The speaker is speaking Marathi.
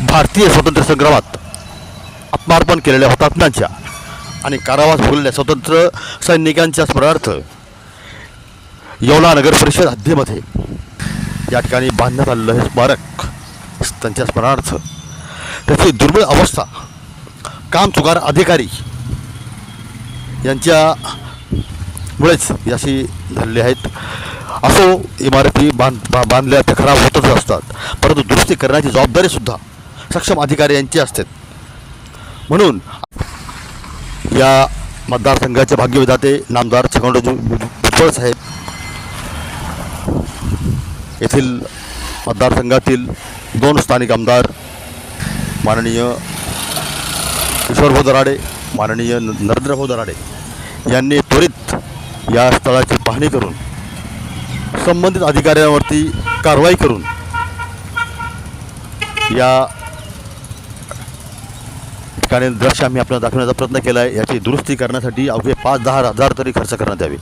भारतीय स्वातंत्र्य संग्रामात आत्मार्पण केलेल्या हुतात्म्यांच्या आणि कारावास भोगलेल्या स्वतंत्र सैनिकांच्या स्मरणार्थ येवला नगर परिषद हद्दीमध्ये या ठिकाणी बांधण्यात आलेलं हे स्मारक त्यांच्या स्मरणार्थ त्याची दुर्मिळ अवस्था कामचुकार अधिकारी यांच्यामुळेच याशी झालेली आहेत. असो, इमारती बांधल्या त्या खराब होतच असतात, परंतु दुरुस्ती करण्याची जबाबदारीसुद्धा सक्षम अधिकारी यांची असते. म्हणून या मतदारसंघाचे भाग्यविधाते नामदार छगनराव भुजबळ साहेब येथील मतदारसंघातील 2 स्थानिक आमदार माननीय किशोरभाऊ दराडे, माननीय नरेंद्रभाऊ दराडे यांनी त्वरित या स्थळाची पाहणी करून संबंधित अधिकाऱ्यांवरती कारवाई करून या ठिकाणी दृश्य आम्ही आपल्याला दाखवण्याचा प्रयत्न केला आहे. याची दुरुस्ती करण्यासाठी अवघे 5-10 हजार तरी खर्च करण्यात यावे.